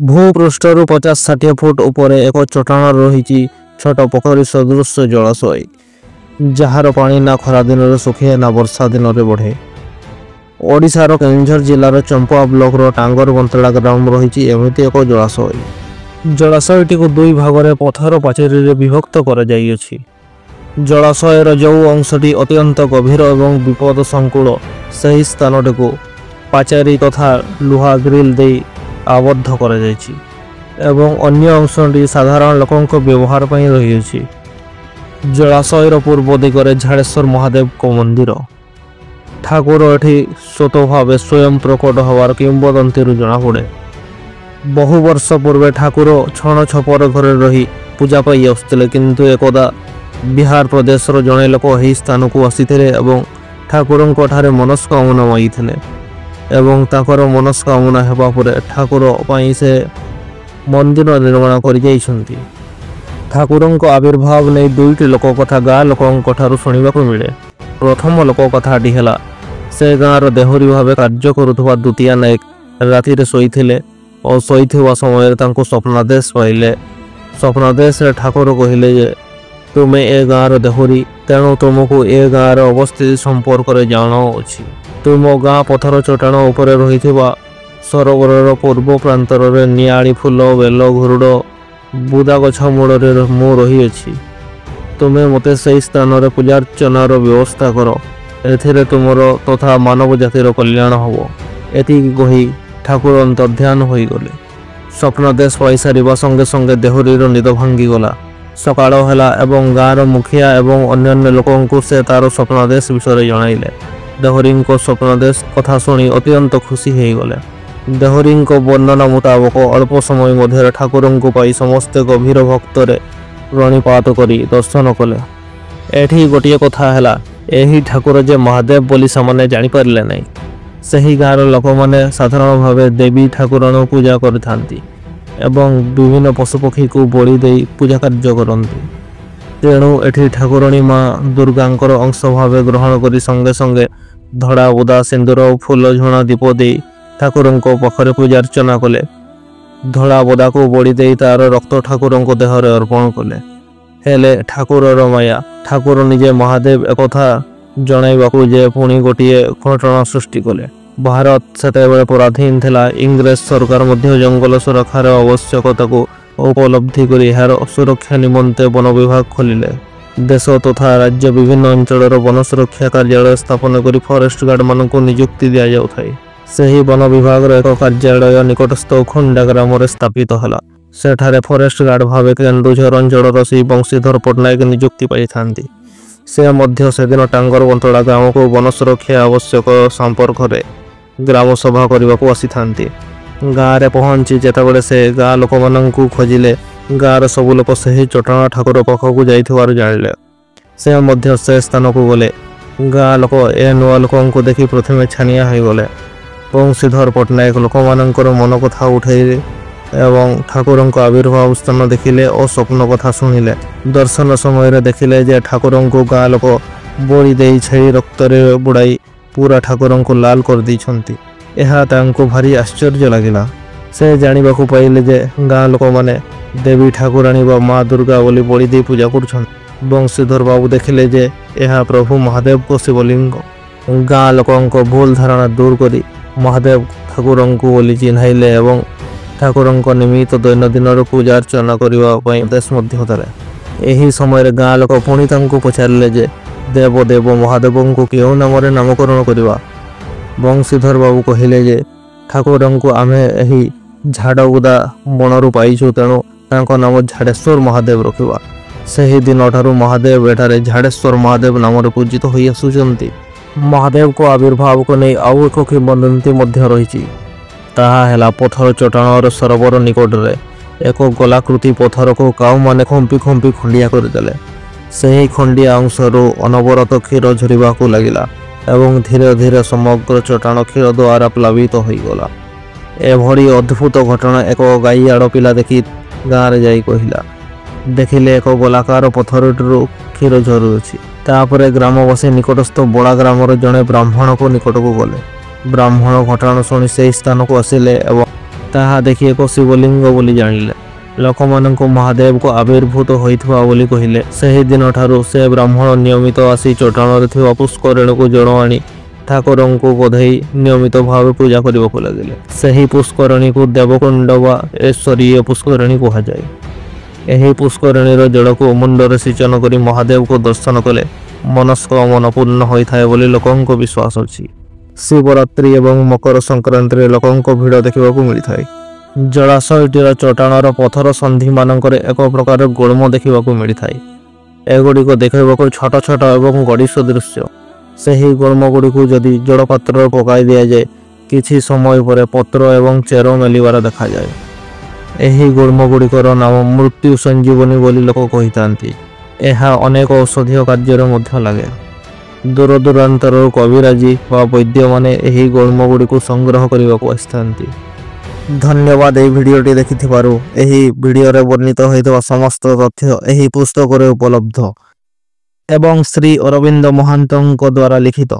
ଭୂପୃଷ୍ଠରୁ 50-60 foot ଉପରେ ଏକ ଚଟାଣ ରହିଛି ଛୋଟ ପୋଖରୀ ସଦୃଶ ଜଳାଶୟ, ଯାହାର ପାଣି ନା ଖରାଦିନରେ ଶୁଖେ ନା ବର୍ଷା ଦିନରେ ବଢ଼େ। ଓଡ଼ିଶାର କେନ୍ଦୁଝର ଜିଲ୍ଲାର ଚମ୍ପା ବ୍ଲକର ଟାଙ୍ଗର ବନ୍ତଳା ଗ୍ରାମ ରହିଛି ଏମିତି ଏକ ଜଳାଶୟ। ଜଳାଶୟଟିକୁ ଦୁଇ ଭାଗରେ ପଥର ପାଚେରୀରେ ବିଭକ୍ତ କରାଯାଇଅଛି। ଜଳାଶୟର ଯେଉଁ ଅଂଶଟି ଅତ୍ୟନ୍ତ ଗଭୀର ଏବଂ ବିପଦ ସଂକୁଳ, ସେହି ସ୍ଥାନଟିକୁ ପାଚେରୀ ତଥା ଲୁହା ଗ୍ରିଲ ଦେଇ ଆବଦ୍ଧ କରାଯାଇଛି ଏବଂ ଅନ୍ୟ ଅଂଶଟି ସାଧାରଣ ଲୋକଙ୍କ ବ୍ୟବହାର ପାଇଁ ରହିଅଛି। ଜଳାଶୟର ପୂର୍ବ ଦିଗରେ ଝାଡ଼େଶ୍ୱର ମହାଦେବଙ୍କ ମନ୍ଦିର। ଠାକୁର ଏଠି ସ୍ୱତଃ ଭାବେ ସ୍ୱୟଂ ପ୍ରକଟ ହେବାର କିମ୍ବଦନ୍ତୀରୁ ଜଣାପଡ଼େ। ବହୁ ବର୍ଷ ପୂର୍ବେ ଠାକୁର ଛଣ ଛପର ଘରେ ରହି ପୂଜା ପାଇ ଆସୁଥିଲେ, କିନ୍ତୁ ଏକଦା ବିହାର ପ୍ରଦେଶର ଜଣେ ଲୋକ ଏହି ସ୍ଥାନକୁ ଆସିଥିଲେ ଏବଂ ଠାକୁରଙ୍କ ଠାରେ ମନସ୍କାମନା ମାଗିଥିଲେ ଏବଂ ତାଙ୍କର ମନସ୍କାମନା ହେବା ପରେ ଠାକୁର ପାଇଁ ସେ ମନ୍ଦିର ନିର୍ମାଣ କରିଯାଇଛନ୍ତି। ଠାକୁରଙ୍କ ଆବିର୍ଭାବ ନେଇ ଦୁଇଟି ଲୋକ କଥା ଗାଁ ଲୋକଙ୍କ ଠାରୁ ଶୁଣିବାକୁ ମିଳେ। ପ୍ରଥମ ଲୋକ କଥାଟି ହେଲା, ସେ ଗାଁର ଦେହୁରୀ ଭାବେ କାର୍ଯ୍ୟ କରୁଥିବା ଦୁତିଆ ନାୟକ ରାତିରେ ଶୋଇଥିଲେ ଓ ଶୋଇଥିବା ସମୟରେ ତାଙ୍କୁ ସ୍ୱପ୍ନାଦେଶ ପାଇଲେ। ସ୍ୱପ୍ନାଦେଶରେ ଠାକୁର କହିଲେ ଯେ ତୁମେ ଏ ଗାଁର ଦେହୁରୀ, ତେଣୁ ତୁମକୁ ଏ ଗାଁର ଅବସ୍ଥିତି ସମ୍ପର୍କରେ ଜଣାଅଛି। ତୁମ ଗାଁ ପଥର ଚଟାଣ ଉପରେ ରହିଥିବା ସରୋବରର ପୂର୍ବ ପ୍ରାନ୍ତରରେ ନିଆଳି ଫୁଲ, ବେଲ, ଘୁରୁଡ଼, ବୁଦା ଗଛ ମୂଳରେ ମୁଁ ରହିଅଛି। ତୁମେ ମୋତେ ସେହି ସ୍ଥାନରେ ପୂଜାର୍ଚ୍ଚନାର ବ୍ୟବସ୍ଥା କର, ଏଥିରେ ତୁମର ତଥା ମାନବ ଜାତିର କଲ୍ୟାଣ ହେବ। ଏତିକି କହି ଠାକୁର ଅନ୍ତର୍ଧ୍ୟାନ ହୋଇଗଲେ। ସ୍ୱପ୍ନାଦେଶ ପାଇସାରିବା ସଙ୍ଗେ ସଙ୍ଗେ ଦେହୁରୀର ନିଦ ଭାଙ୍ଗିଗଲା। ସକାଳ ହେଲା ଏବଂ ଗାଁର ମୁଖିଆ ଏବଂ ଅନ୍ୟାନ୍ୟ ଲୋକଙ୍କୁ ସେ ତାର ସ୍ୱପ୍ନାଦେଶ ବିଷୟରେ ଜଣାଇଲେ। ଦେହୁରୀଙ୍କ ସ୍ୱପ୍ନାଦେଶ କଥା ଶୁଣି ଅତ୍ୟନ୍ତ ଖୁସି ହୋଇଗଲେ। ଦେହୁରୀଙ୍କ ବର୍ଣ୍ଣନା ମୁତାବକ ଅଳ୍ପ ସମୟ ମଧ୍ୟରେ ଠାକୁରଙ୍କୁ ପାଇ ସମସ୍ତେ ଗଭୀର ଭକ୍ତରେ ପ୍ରଣିପାତ କରି ଦର୍ଶନ କଲେ। ଏଠି ଗୋଟିଏ କଥା ହେଲା, ଏହି ଠାକୁର ଯେ ମହାଦେବ ବୋଲି ସେମାନେ ଜାଣିପାରିଲେ ନାହିଁ। ସେହି ଗାଁର ଲୋକମାନେ ସାଧାରଣ ଭାବେ ଦେବୀ ଠାକୁରାଣୀଙ୍କୁ ପୂଜା କରିଥାନ୍ତି ଏବଂ ବିଭିନ୍ନ ପଶୁପକ୍ଷୀକୁ ବଳି ଦେଇ ପୂଜା କାର୍ଯ୍ୟ କରନ୍ତି। ତେଣୁ ଏଠି ଠାକୁରାଣୀ ମା ଦୁର୍ଗାଙ୍କର ଅଂଶ ଭାବେ ଗ୍ରହଣ କରି ସଙ୍ଗେ ସଙ୍ଗେ ଧଡ଼ା ବୁଦା, ସିନ୍ଦୁର, ଫୁଲ ଝୁଣା, ଦୀପ ଦେଇ ଠାକୁରଙ୍କ ପାଖରେ ପୂଜାର୍ଚ୍ଚନା କଲେ। ଧଳା ବୋଦାକୁ ବଳି ଦେଇ ତାର ରକ୍ତ ଠାକୁରଙ୍କ ଦେହରେ ଅର୍ପଣ କଲେ। ହେଲେ ଠାକୁରର ମାୟା, ଠାକୁର ନିଜେ ମହାଦେବ ଏକଥା ଜଣାଇବାକୁ ଯେ ପୁଣି ଗୋଟିଏ ଘଟଣା ସୃଷ୍ଟି କଲେ। ଭାରତ ସେତେବେଳେ ପରାଧୀନ ଥିଲା। ଇଂରେଜ ସରକାର ମଧ୍ୟ ଜଙ୍ଗଲ ସୁରକ୍ଷାର ଆବଶ୍ୟକତାକୁ ଉପଲବ୍ଧି କରି ଏହାର ସୁରକ୍ଷା ନିମନ୍ତେ ବନ ବିଭାଗ ଖୋଲିଲେ। ଦେଶ ତଥା ରାଜ୍ୟ ବିଭିନ୍ନ ଅଞ୍ଚଳର ବନ ସୁରକ୍ଷା କାର୍ଯ୍ୟାଳୟ ସ୍ଥାପନ କରି ଫରେଷ୍ଟ ଗାର୍ଡମାନଙ୍କୁ ନିଯୁକ୍ତି ଦିଆଯାଉଥାଏ। ସେହି ବନ ବିଭାଗର ଏକ କାର୍ଯ୍ୟାଳୟ ନିକଟସ୍ଥ ଖଣ୍ଡା ଗ୍ରାମରେ ସ୍ଥାପିତ ହେଲା। ସେଠାରେ ଫରେଷ୍ଟ ଗାର୍ଡ ଭାବେ କେନ୍ଦୁଝର ଅଞ୍ଚଳର ଶ୍ରୀ ବଂଶୀଧର ପଟ୍ଟନାୟକ ନିଯୁକ୍ତି ପାଇଥାନ୍ତି। ସେ ମଧ୍ୟ ସେଦିନ ଟାଙ୍ଗର ବନ୍ତଳା ଗ୍ରାମକୁ ବନ ସୁରକ୍ଷା ଆବଶ୍ୟକ ସମ୍ପର୍କରେ ଗ୍ରାମ ସଭା କରିବାକୁ ଆସିଥାନ୍ତି। ଗାଁରେ ପହଞ୍ଚି ଯେତେବେଳେ ସେ ଗାଁ ଲୋକମାନଙ୍କୁ ଖୋଜିଲେ, ଗାଁର ସବୁ ଲୋକ ସେହି ଚଟାଣ ଠାକୁର ପାଖକୁ ଯାଇଥିବାର ଜାଣିଲେ। ସେ ମଧ୍ୟ ସେ ସ୍ଥାନକୁ ଗଲେ। ଗାଁ ଲୋକ ଏ ନୂଆ ଲୋକଙ୍କୁ ଦେଖି ପ୍ରଥମେ ଛାନିଆ ହୋଇଗଲେ। ବଂଶୀଧର ପଟ୍ଟନାୟକ ଲୋକମାନଙ୍କର ମନ କଥା ଉଠାଇଲେ ଏବଂ ଠାକୁରଙ୍କ ଆବିର୍ଭାବ ସ୍ଥାନ ଦେଖିଲେ ଓ ସ୍ୱପ୍ନ କଥା ଶୁଣିଲେ। ଦର୍ଶନ ସମୟରେ ଦେଖିଲେ ଯେ ଠାକୁରଙ୍କୁ ଗାଁ ଲୋକ ବଳି ଦେଇ ଛେଳି ରକ୍ତରେ ବୁଡ଼ାଇ ପୁରା ଠାକୁରଙ୍କୁ ଲାଲ କରିଦେଇଛନ୍ତି। ଏହା ତାଙ୍କୁ ଭାରି ଆଶ୍ଚର୍ଯ୍ୟ ଲାଗିଲା। ସେ ଜାଣିବାକୁ ପାଇଲେ ଯେ ଗାଁ ଲୋକମାନେ ଦେବୀ ଠାକୁରାଣୀ ବା ମା ଦୁର୍ଗା ବୋଲି ବଳି ଦେଇ ପୂଜା କରୁଛନ୍ତି। ବଂଶୀଧର ବାବୁ ଦେଖିଲେ ଯେ ଏହା ପ୍ରଭୁ ମହାଦେବଙ୍କ ଶିବଲିଙ୍ଗ। ଗାଁ ଲୋକଙ୍କ ଭୁଲ ଧାରଣା ଦୂର କରି ମହାଦେବ ଠାକୁରଙ୍କୁ ବୋଲି ଚିହ୍ନାଇଲେ ଏବଂ ଠାକୁରଙ୍କ ନିମିତ୍ତ ଦୈନନ୍ଦିନର ପୂଜାର୍ଚ୍ଚନା କରିବା ପାଇଁ ଆଦେଶ ମଧ୍ୟ ଦେଲେ। ଏହି ସମୟରେ ଗାଁ ଲୋକ ପୁଣି ତାଙ୍କୁ ପଚାରିଲେ ଯେ ଦେବ ଦେବ ମହାଦେବଙ୍କୁ କେଉଁ ନାମରେ ନାମକରଣ କରିବା? ବଂଶୀଧର ବାବୁ କହିଲେ ଯେ ଠାକୁରଙ୍କୁ ଆମେ ଏହି ଝାଡ଼ବୁଦା ବଣରୁ ପାଇଛୁ, ତେଣୁ ତାଙ୍କ ନାମ ଝାଡ଼େଶ୍ୱର ମହାଦେବ ରଖିବା। ସେହି ଦିନଠାରୁ ମହାଦେବ ଏଠାରେ ଝାଡ଼େଶ୍ୱର ମହାଦେବ ନାମରେ ପୂଜିତ ହୋଇ ଆସୁଛନ୍ତି। ମହାଦେବଙ୍କ ଆବିର୍ଭାବକୁ ନେଇ ଆଉ ଏକ କିମ୍ବଦନ୍ତୀ ମଧ୍ୟ ରହିଛି। ତାହା ହେଲା, ପଥର ଚଟାଣର ସରୋବର ନିକଟରେ ଏକ ଗୋଲାକୃତି ପଥରକୁ କାଉମାନେ ଖମ୍ପି ଖମ୍ପି ଖଣ୍ଡିଆ କରିଦେଲେ। ସେହି ଖଣ୍ଡିଆ ଅଂଶରୁ ଅନବରତ କ୍ଷୀର ଝରିବାକୁ ଲାଗିଲା ଏବଂ ଧୀରେ ଧୀରେ ସମଗ୍ର ଚଟାଣ କ୍ଷୀର ଦ୍ୱାରା ପ୍ଲାବିତ ହୋଇଗଲା। ଏଭଳି ଅଦ୍ଭୁତ ଘଟଣା ଏକ ଗାଈଆଡ଼ ପିଲା ଦେଖି ଗାଁରେ ଯାଇ କହିଲା। ଦେଖିଲେ ଏକ ଗୋଲାକାର ପଥରଟିରୁ କ୍ଷୀର ଝରୁଅଛି। ତାପରେ ଗ୍ରାମବାସୀ ନିକଟସ୍ଥ ବଡ଼ା ଗ୍ରାମର ଜଣେ ବ୍ରାହ୍ମଣଙ୍କ ନିକଟକୁ ଗଲେ। ବ୍ରାହ୍ମଣ ଘଟଣା ଶୁଣି ସେହି ସ୍ଥାନକୁ ଆସିଲେ ଏବଂ ତାହା ଦେଖି ଏକ ଶିବଲିଙ୍ଗ ବୋଲି ଜାଣିଲେ। ଲୋକମାନଙ୍କୁ ମହାଦେବଙ୍କୁ ଆବିର୍ଭୂତ ହୋଇଥିବା ବୋଲି କହିଲେ। ସେହି ଦିନଠାରୁ ସେ ବ୍ରାହ୍ମଣ ନିୟମିତ ଆସି ଚଟାଣରେ ଥିବା ପୁଷ୍କରିଣୀକୁ ଜଳ ଆଣି ଠାକୁରଙ୍କୁ ଗାଧୋଇ ନିୟମିତ ଭାବେ ପୂଜା କରିବାକୁ ଲାଗିଲେ। ସେହି ପୁଷ୍କରିଣୀକୁ ଦେବକୁଣ୍ଡ ବା ଐଶ୍ୱରୀୟ ପୁଷ୍କରିଣୀ କୁହାଯାଏ। ଏହି ପୁଷ୍କରିଣୀର ଜଳକୁ ମୁଣ୍ଡରେ ସିଞ୍ଚନ କରି ମହାଦେବଙ୍କୁ ଦର୍ଶନ କଲେ ମନସ୍କାମନା ପୂର୍ଣ୍ଣ ହୋଇଥାଏ ବୋଲି ଲୋକଙ୍କ ବିଶ୍ୱାସ ଅଛି। ଶିବରାତ୍ରି ଏବଂ ମକର ସଂକ୍ରାନ୍ତିରେ ଲୋକଙ୍କ ଭିଡ଼ ଦେଖିବାକୁ ମିଳିଥାଏ। ଜଳାଶୟଟିର ଚଟାଣର ପଥର ସନ୍ଧିମାନଙ୍କରେ ଏକ ପ୍ରକାର ଗୁଳ୍ମ ଦେଖିବାକୁ ମିଳିଥାଏ। ଏଗୁଡ଼ିକ ଦେଖିବାକୁ ଛୋଟ ଛୋଟ ଏବଂ ଗଡ଼ି ସଦୃଶ୍ୟ। ସେହି ଗୁଳ୍ମଗୁଡ଼ିକୁ ଯଦି ଜଳପାତ୍ରରେ ପକାଇ ଦିଆଯାଏ କିଛି ସମୟ ପରେ ପତ୍ର ଏବଂ ଚେର ମେଲିବାର ଦେଖାଯାଏ। ଏହି ଗୁଳ୍ମଗୁଡ଼ିକର ନାମ ମୃତ୍ୟୁ ସଞ୍ଜୀବନୀ ବୋଲି ଲୋକ କହିଥାନ୍ତି। ଏହା ଅନେକ ଔଷଧୀୟ କାର୍ଯ୍ୟରେ ମଧ୍ୟ ଲାଗେ। ଦୂରଦୂରାନ୍ତରରୁ କବିରାଜି ବା ବୈଦ୍ୟମାନେ ଏହି ଗୁଳ୍ମଗୁଡ଼ିକୁ ସଂଗ୍ରହ କରିବାକୁ ଆସିଥାନ୍ତି। ଧନ୍ୟବାଦ ଏହି ଭିଡ଼ିଓଟି ଦେଖିଥିବାରୁ। ଏହି ଭିଡ଼ିଓରେ ବର୍ଣ୍ଣିତ ହୋଇଥିବା ସମସ୍ତ ତଥ୍ୟ ଏହି ପୁସ୍ତକରେ ଉପଲବ୍ଧ ଏବଂ ଶ୍ରୀ ଅରବିନ୍ଦ ମହାନ୍ତଙ୍କ ଦ୍ୱାରା ଲିଖିତ।